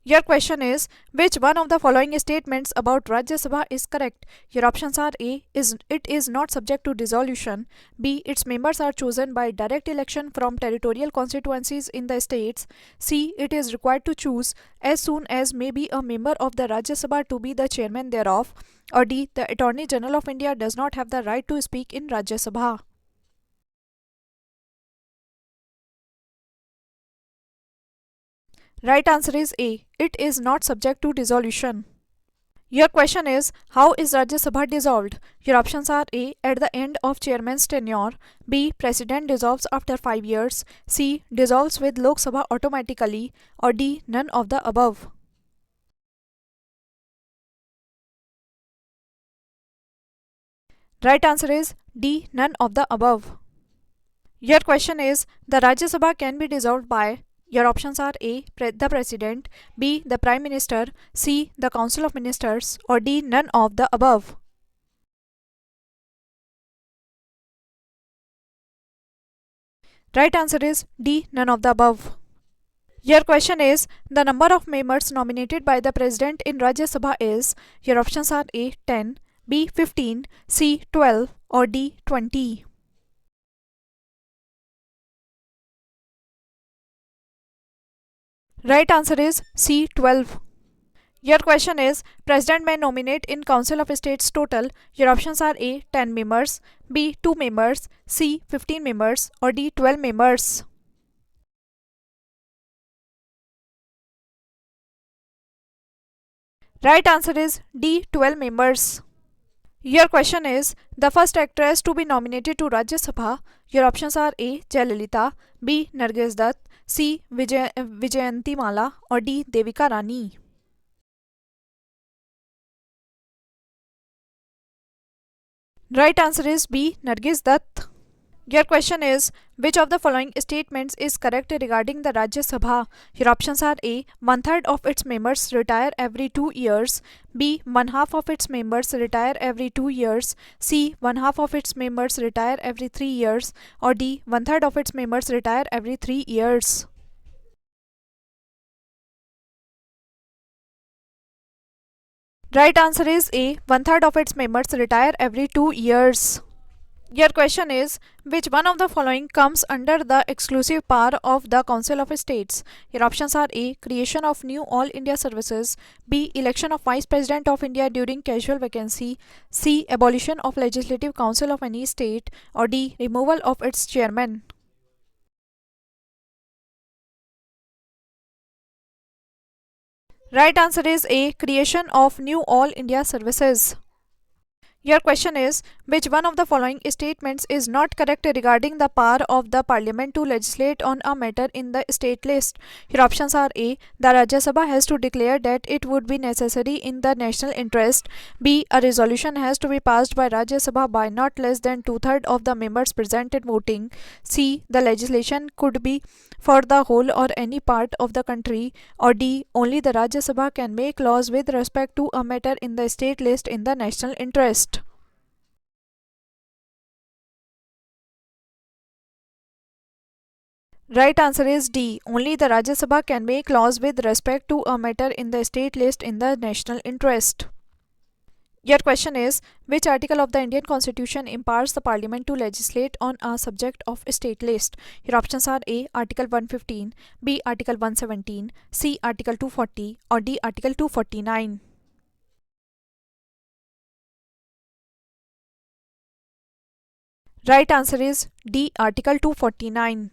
Your question is, which one of the following statements about Rajya Sabha is correct? Your options are A. It is not subject to dissolution. B. Its members are chosen by direct election from territorial constituencies in the states. C. It is required to choose as soon as may be a member of the Rajya Sabha to be the chairman thereof. Or D. The Attorney General of India does not have the right to speak in Rajya Sabha. Right answer is A. It is not subject to dissolution. Your question is, how is Rajya Sabha dissolved? Your options are A. At the end of chairman's tenure. B. President dissolves after 5 years. C. Dissolves with Lok Sabha automatically. Or D. None of the above. Right answer is D. None of the above. Your question is, the Rajya Sabha can be dissolved by. Your options are A. The President. B. The Prime Minister. C. The Council of Ministers. Or D. None of the above. Right answer is D. None of the above. Your question is, the number of members nominated by the President in Rajya Sabha is. Your options are A. 10. B. 15. C. 12. Or D. 20. Right answer is C. 12. Your question is, President may nominate in Council of States total. Your options are A. 10 members. B. 2 members. C. 15 members. Or D. 12 members. Right answer is D. 12 members. Your question is, the first actress to be nominated to Rajya Sabha. Your options are A. Jayalalitha. B. Nargis Dutt. C. Vijayanti Mala. Or D. Devika Rani. Right answer is B. Nargis Dutt. Your question is, which of the following statements is correct regarding the Rajya Sabha? Your options are A. One third of its members retire every 2 years. B. One half of its members retire every 2 years. C. One half of its members retire every 3 years. Or D. One third of its members retire every 3 years. Right answer is A. One third of its members retire every 2 years. Your question is, which one of the following comes under the exclusive power of the Council of States? Your options are A. Creation of new All India services. B. Election of Vice President of India during casual vacancy. C. Abolition of Legislative Council of any state. Or D. Removal of its chairman. Right answer is A. Creation of new All India services. Your question is, which one of the following statements is not correct regarding the power of the Parliament to legislate on a matter in the state list? Your options are A. The Rajya Sabha has to declare that it would be necessary in the national interest. B. A resolution has to be passed by Rajya Sabha by not less than two-thirds of the members present and voting. C. The legislation could be for the whole or any part of the country. Or D. Only the Rajya Sabha can make laws with respect to a matter in the state list in the national interest. Right answer is D. Only the Rajya Sabha can make laws with respect to a matter in the state list in the national interest. Your question is, which article of the Indian Constitution empowers the Parliament to legislate on a subject of state list? Your options are A. Article 115. B. Article 117. C. Article 240. Or D. Article 249. Right answer is D. Article 249.